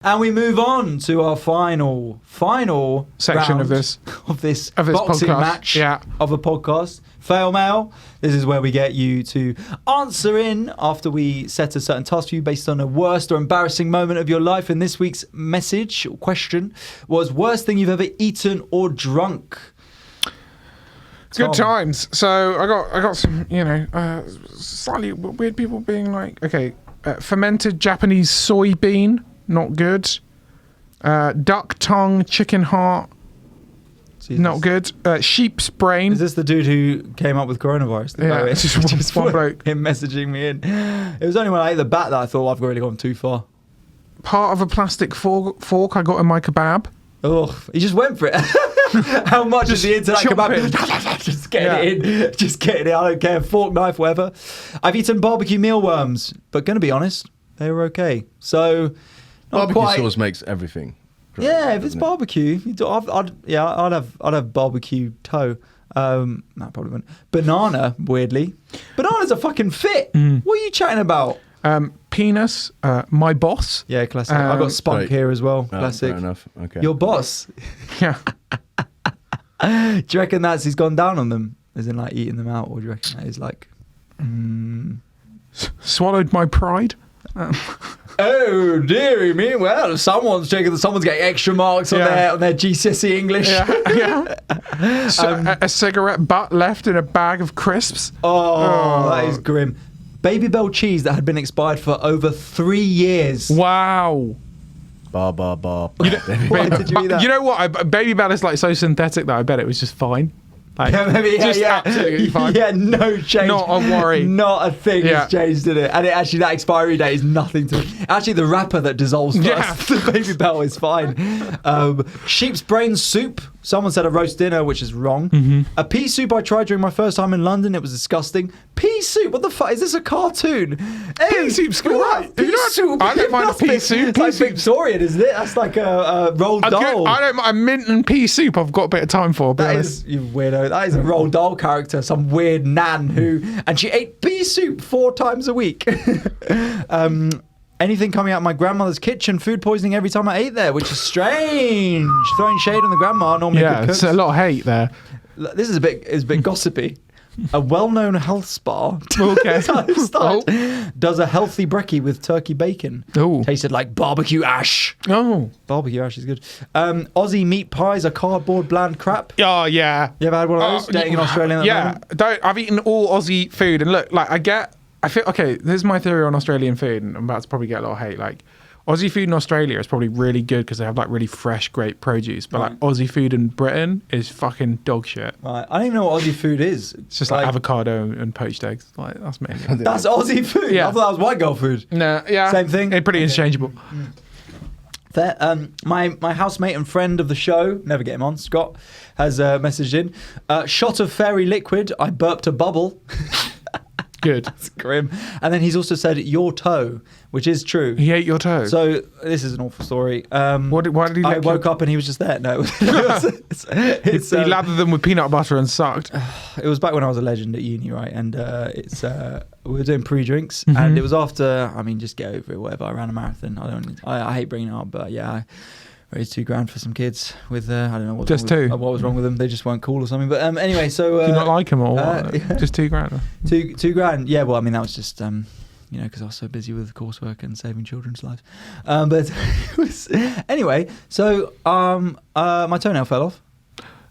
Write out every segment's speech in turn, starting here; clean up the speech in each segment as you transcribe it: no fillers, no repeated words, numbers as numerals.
And we move on to our final section round of this boxing podcast. match of a podcast. FailMail. This is where we get you to answer in after we set a certain task for you based on a worst or embarrassing moment of your life. And this week's message or question was worst thing you've ever eaten or drunk. Good times. So I got some, slightly weird people being like, okay, fermented Japanese soybean. Not good. Duck tongue, chicken heart. Jesus. Not good. Sheep's brain. Is this the dude who came up with coronavirus? Yeah, it's just one bloke. Him messaging me in. It was only when I ate the bat that I thought I've really gone too far. Part of a plastic fork I got in my kebab. Oh, he just went for it. How much is the internet kebab? Just getting it in. Just getting it. I don't care. Fork, knife, whatever. I've eaten barbecue mealworms, but gonna be honest, they were okay. So. Barbecue sauce makes everything great. Yeah, if it's barbecue, I'd have barbecue toe. No, probably wouldn't. Banana, weirdly. Bananas are fucking fit. What are you chatting about? Penis, my boss. Yeah, classic. I got spunk here as well. Classic. Fair enough. Okay. Your boss. Yeah. Do you reckon he's gone down on them, as in like eating them out, or do you reckon that is like swallowed my pride? Oh dearie me! Well, someone's getting extra marks on their GCSE English. Yeah. So, a cigarette butt left in a bag of crisps. Oh, that is grim. Baby Bell cheese that had been expired for over 3 years. Wow. Bar. Why did you eat that? You know what? Baby Bell is like so synthetic that I bet it was just fine. Like, absolutely fine. Yeah, no change. Not a worry. Not a thing has changed, did it? And that expiry date is nothing to it. Actually, the wrapper that dissolves first, the Baby Bell is fine. Sheep's brain soup. Someone said a roast dinner, which is wrong. A pea soup I tried during my first time in London. It was disgusting. Pea soup? What the fuck? Is this a cartoon? Pea soup's good. Right. Pea soup. I don't mind pea soup. It's like Victorian, isn't it? That's like a Roald Dahl. I don't mind mint and pea soup. I've got a bit of time for. That is, you weirdo. That is a Roald Dahl character. Some weird nan and she ate pea soup 4 times a week. Anything coming out of my grandmother's kitchen, food poisoning every time I ate there, which is strange. Throwing shade on the grandma, normally good cooks. Yeah, it's a lot of hate there. This is a bit gossipy. A well-known health spa does a healthy brekkie with turkey bacon. Ooh. Tasted like barbecue ash. Oh. Barbecue ash is good. Aussie meat pies are cardboard bland crap. Oh, yeah. You ever had one of those? Dating an Australian at the moment? I've eaten all Aussie food, and look, like I feel, okay, this is my theory on Australian food, and I'm about to probably get a lot of hate. Like, Aussie food in Australia is probably really good because they have like really fresh, great produce. But like Aussie food in Britain is fucking dog shit. Right. I don't even know what Aussie food is. It's just like avocado and poached eggs. Like, that's mainly. That's Aussie food? Yeah. I thought that was white girl food. No, yeah. Same thing? It's pretty interchangeable. Fair. My housemate and friend of the show, never get him on, Scott, has messaged in. Shot of fairy liquid, I burped a bubble. Good. That's grim. And then he's also said your toe, which is true. He ate your toe. So this is an awful story. Why did he? I woke up and he was just there. No, he lathered them with peanut butter and sucked. It was back when I was a legend at uni, right? And we were doing pre-drinks, and it was after. I mean, just get over it. Whatever. I ran a marathon. I hate bringing it up, but yeah. I raised $2,000 for some kids with I don't know what was wrong with them. They just weren't cool or something. But anyway, so do you not like them or what? Just $2,000. $2,000. Yeah, well, I mean that was just because I was so busy with coursework and saving children's lives. But it was anyway. So my toenail fell off.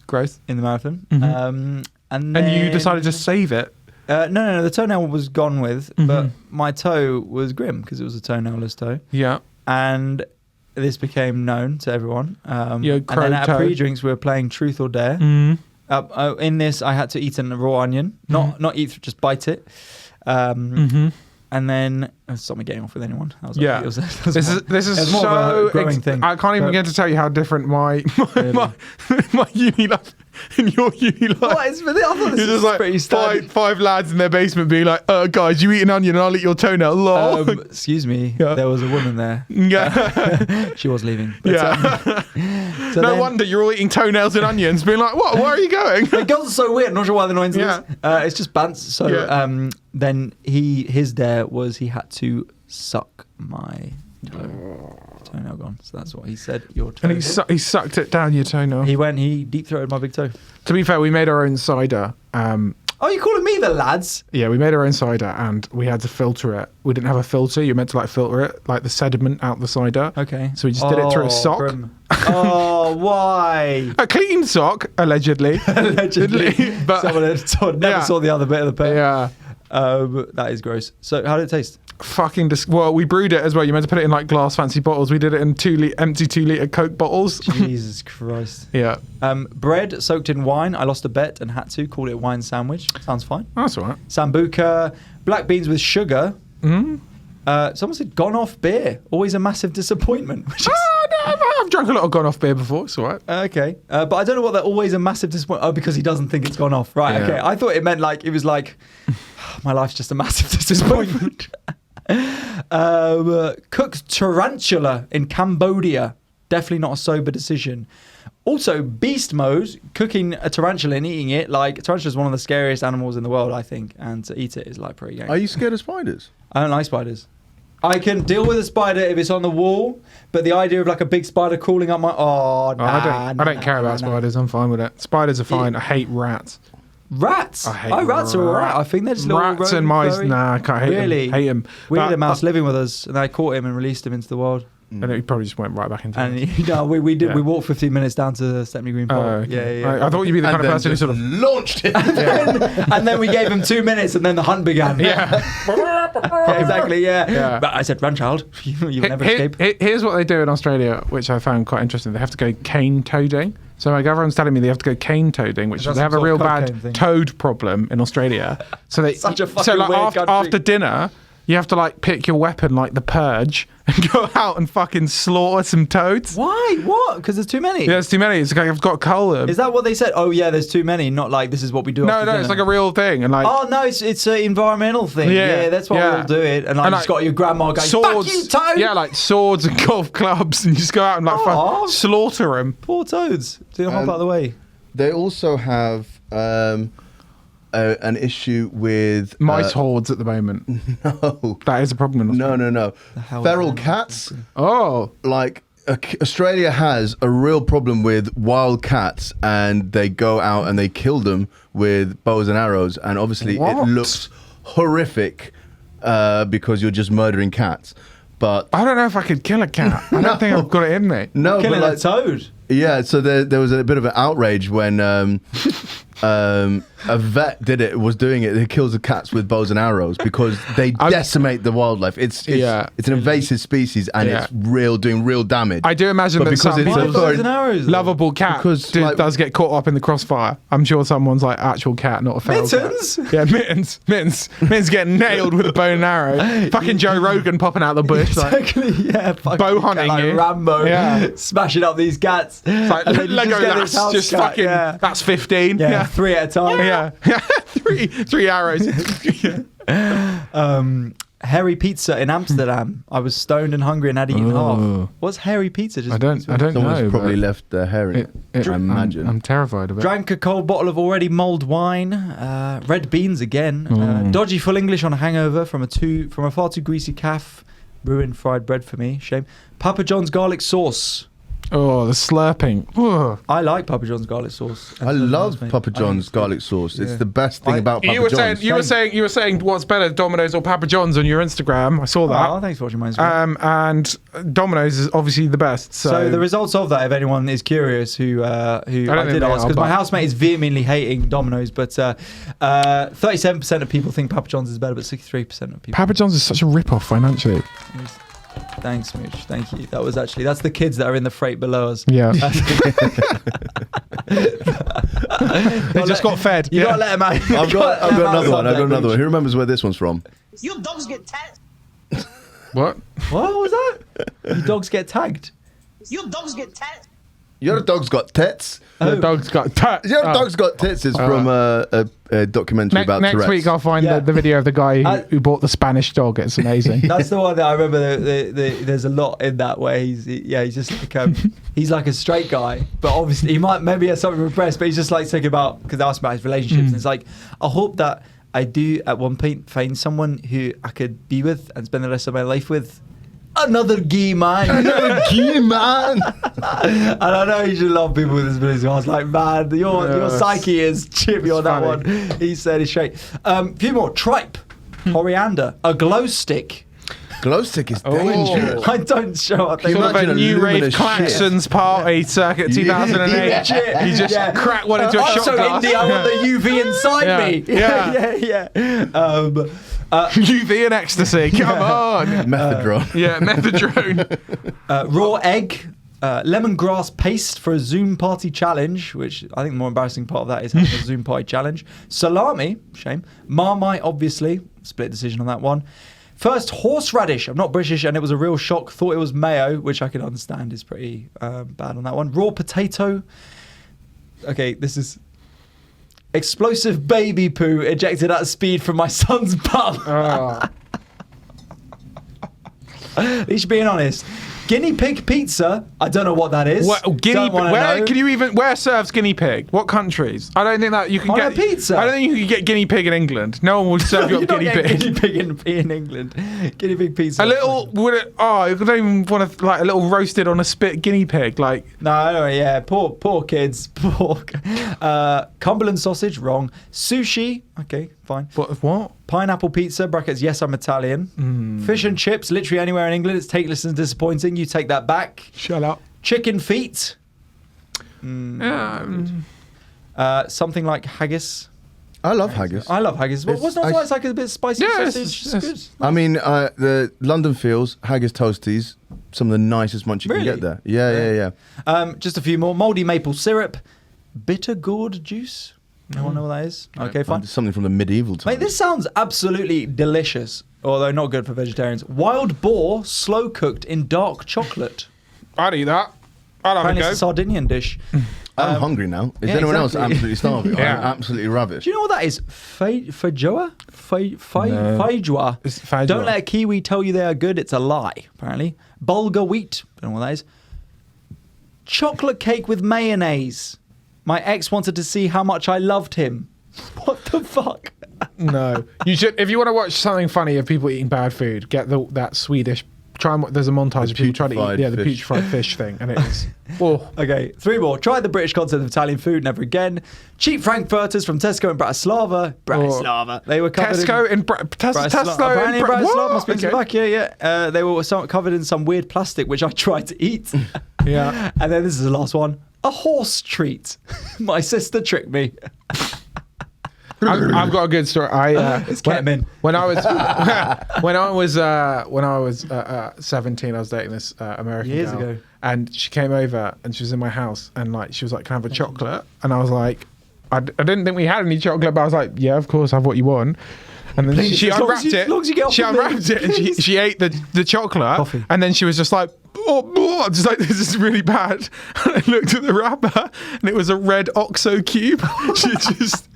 Gross. In the marathon. And you decided to save it. No. The toenail was gone with, but my toe was grim because it was a toenailless toe. Yeah. And this became known to everyone. And then at pre-drinks, we were playing Truth or Dare. In this, I had to eat a raw onion, not eat, just bite it. And then stop me getting off with anyone. This is more so of a growing thing. I can't even begin to tell you how different my uni life and your uni life. What is? I thought this was pretty standard. Five lads in their basement being like, guys, you eat an onion and I'll eat your toenail. Lol. Excuse me, there was a woman there. Yeah. She was leaving. But, so no wonder you're all eating toenails and onions, being like, what? Where are you going? The girls are so weird. I'm not sure why they're not into this. It's just bants. So then his dare was he had to suck my Toenail gone. So that's what he said. Your And toe. he sucked it down your toenail. He deep throated my big toe. To be fair, we made our own cider. Oh, you calling me the lads? Yeah, we made our own cider and we had to filter it. We didn't have a filter. You're meant to like filter it, like the sediment out the cider. Okay. So we just did it through a sock. Oh, why? A clean sock, allegedly. Allegedly. But Someone never saw the other bit of the pen. yeah. That is gross. So how did it taste? Fucking well, we brewed it as well. You meant to put it in like glass fancy bottles. We did it in empty 2 litre Coke bottles. Jesus Christ. Yeah. Bread soaked in wine. I lost a bet and had to call it wine sandwich. Sounds fine. That's all right. Sambuca. Black beans with sugar. Someone said gone off beer. Always a massive disappointment. Which is, No, I've drunk a lot of gone off beer before. It's all right. okay. But I don't know what that always a massive disappointment. Oh, because he doesn't think it's gone off. Right. Yeah. Okay. I thought it meant like, it was like, my life's just a massive disappointment. Cooked tarantula in Cambodia. Definitely not a sober decision. Also, beast mode, cooking a tarantula and eating it. Like, tarantula is one of the scariest animals in the world, I think. And to eat it is like pretty gang. Are you scared of spiders? I don't like spiders. I can deal with a spider if it's on the wall, but the idea of like a big spider crawling up my... Oh, nah, I don't care about spiders. I'm fine with it. Spiders are fine. I hate rats. Rats? I hate rats are alright. I think they're just little rats and mice. Nah, I can't hate Really? them. Hate them. We had a mouse living with us, and I caught him and released him into the world. And he probably just went right back into it. And you know, we did. Yeah. We walked 15 minutes down to Stepney Green Park. Okay. Yeah. I thought you'd be the kind of then person who just sort of launched it. And then we gave him 2 minutes, and then the hunt began. yeah. Yeah, exactly. Yeah. Yeah. But I said, "Run, child. You'll never escape." Here's what they do in Australia, which I found quite interesting. They have to go cane toading. So my girlfriend's telling me they have to go cane toading, which Is that they have a some real sort of bad cocaine thing? toad problem in Australia. So they Such a fucking like weird country. after dinner, you have to like pick your weapon like the purge and go out and fucking slaughter some toads. Why? What? Because there's too many. Yeah, it's too many. It's like I've got to cull them. Is that what they said? Oh yeah, there's too many. Not like this is what we do. No, after it's dinner. like a real thing. And like, Oh no, it's an environmental thing. Yeah, that's why we'll do it. And like, you just got your grandma going, "Fuck you, toad!" Yeah, like swords and golf clubs, and you just go out and like Aw. slaughter them. Poor toads. Do you hop out of the way? They also have an issue with Mice hordes at the moment. No, That is a problem. In Australia. no. hell Feral is that? cats. Oh, Like Australia has a real problem with wild cats, and they go out and they kill them with bows and arrows, and obviously What? it looks horrific because you're just murdering cats. But I don't know if I could kill a cat. I don't think I've got it in me. no, Killing but a toad. yeah, so there was a bit of an outrage when a vet was doing it. He kills the cats with bows and arrows because they decimate the wildlife. It's an invasive species, and it's doing real damage. I do imagine But that because some it's Why a bows and arrows? though? lovable cat Because, like- does get caught up in the crossfire. I'm sure someone's like actual cat, not a feral Mittens? cat. Yeah, Mittens getting nailed with a bow and arrow. Fucking Joe Rogan popping out the bush. Like, Exactly. Yeah. Fucking Bow cat, hunting like you. Rambo. Yeah. Smashing up these cats. it's like And then you Lego just get lass, this house just cat, fucking. yeah. That's 15. Yeah, 3 at a time. Yeah. three arrows. Hairy pizza in Amsterdam. I was stoned and hungry and had eaten half. Oh. What's hairy pizza? Just I don't Someone's know. probably but left their hair in it. I imagine. I'm terrified of it. Drank a cold bottle of already mulled wine. Red beans again. Dodgy full English on a hangover from a far too greasy calf. Ruined fried bread for me. Shame. Papa John's garlic sauce. Oh, the slurping. Ugh. I like Papa John's garlic sauce. I love Papa John's garlic sauce. It's the best thing about Papa You were John's. saying what's better, Domino's or Papa John's on your Instagram. I saw that. Oh, thanks for watching my Instagram. And Domino's is obviously the best. So the results of that, if anyone is curious, who I think did they ask, are, because my but- housemate is vehemently hating Domino's, but 37% of people think Papa John's is better, but 63% of people. Papa John's is such a rip-off financially. Thanks, Mooch. Thank you. That's the kids that are in the freight below us. Yeah. They just got fed. You gotta let them out. I've got another one. Who remembers where this one's from? You dogs get tagged. What? What was that? You dogs get tagged. You dogs get tagged. Your dog's got tits. The dog's got tats. Your dog's got tits is from a documentary about Next Tourette's. week I'll find Yeah. the video of the guy who bought the Spanish dog. It's amazing. That's the one that I remember. There's a lot in that where he's just like he's like a straight guy, but obviously he might maybe have something repressed, but he's just like thinking about, because they asked about his relationships, and it's like, I hope that I do at one point find someone who I could be with and spend the rest of my life with. another gay man. Another gay man. And I know you should love people with disabilities. I was like, man, your psyche is chippy on that funny. one. He said it's straight. Few more. Tripe, coriander, a glow stick. Glow stick is dangerous. I don't show up. Can you Sort of a imagine new rave luminous Claxons party circa 2008. Yeah. You just crack one into a shot so glass. Indy, I want the UV inside me. Yeah. yeah. UV and ecstasy. Come on. Methadone. Yeah, methadone. Raw egg. Lemongrass paste for a Zoom party challenge, which I think the more embarrassing part of that is having a Zoom party challenge. Salami, shame. Marmite, obviously. Split decision on that one. First, horseradish. I'm not British, and it was a real shock. Thought it was mayo, which I can understand is pretty bad on that one. Raw potato. Okay, this is explosive baby poo ejected at speed from my son's bum. At least being honest. Guinea pig pizza. I don't know what that is. Where serves guinea pig? What countries? I don't think that you can On get a pizza. I don't think you can get guinea pig in England. No one will serve you up guinea pig. Guinea pig in England. Guinea pig pizza. A little, you don't even want to like a little roasted on a spit guinea pig, like. No, yeah, poor kids, pork. Cumberland sausage, wrong. Sushi, okay, fine. What? Pineapple pizza, brackets, yes, I'm Italian. Fish and chips, literally anywhere in England. It's tasteless and disappointing. You take that back. Shut up. Chicken feet. Something like haggis. I love haggis. I love haggis. What's not it's like a bit spicy sausage? It's good. I mean, the London Fields, haggis toasties, some of the nicest munch you can get there. Yeah. Just a few more. Mouldy maple syrup. Bitter gourd juice. No one know what that is? Okay, fine. Something from the medieval times. Mate, this sounds absolutely delicious, although not good for vegetarians. Wild boar, slow cooked in dark chocolate. I'd eat that. I'd have Apparently a go. it's a Sardinian dish. I'm hungry now. Is anyone else absolutely starving? Yeah. I'm absolutely ravished. Do you know what that is? Feijoa? Feijoa. It's feijoa. Don't let a Kiwi tell you they are good. It's a lie, apparently. Bulgur wheat. Don't know what that is. Chocolate cake with mayonnaise. My ex wanted to see how much I loved him. What the fuck? No, you should. If you want to watch something funny of people eating bad food, get that Swedish. There's a montage of people trying to eat the putrefied fish thing, and it is. Oh. Okay, 3 more. Try the British concept of Italian food never again. Cheap Frankfurters from Tesco in Bratislava. They were covered Tesco in Bratislava. What? Must be in Slovakia. Yeah. They were covered in some weird plastic, which I tried to eat. Yeah. And then this is the last one. A horse treat. My sister tricked me. I've got a good story. It's ketamine. When I was 17, I was dating this American Years girl, ago. and she came over and she was in my house, and like she was like, "Can I have a chocolate?" And I was like, I didn't think we had any chocolate, but I was like, "Yeah, of course, have what you want." And then Please, she as long unwrapped as you- it. as long as you get off She the unwrapped move, it and she ate the chocolate. Coffee. And then she was just like, oh, just like, this is really bad. And I looked at the wrapper and it was a red OXO cube. She just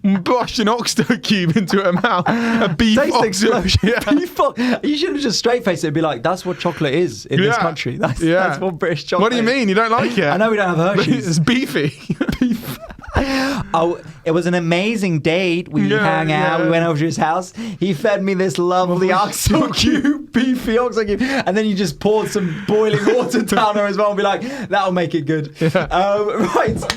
boshed an OXO cube into her mouth. A beef Taste OXO. explosion. Yeah. You should have just straight faced it and be like, that's what chocolate is in this country. That's what British chocolate What do you mean? You don't like it? I know we don't have Hershey's. It's beefy. Oh, it was an amazing date. We hung out. We went over to his house. He fed me this lovely OXO cube, beefy OXO cube, and then you just poured some boiling water down her as well and be like, that'll make it good. Right.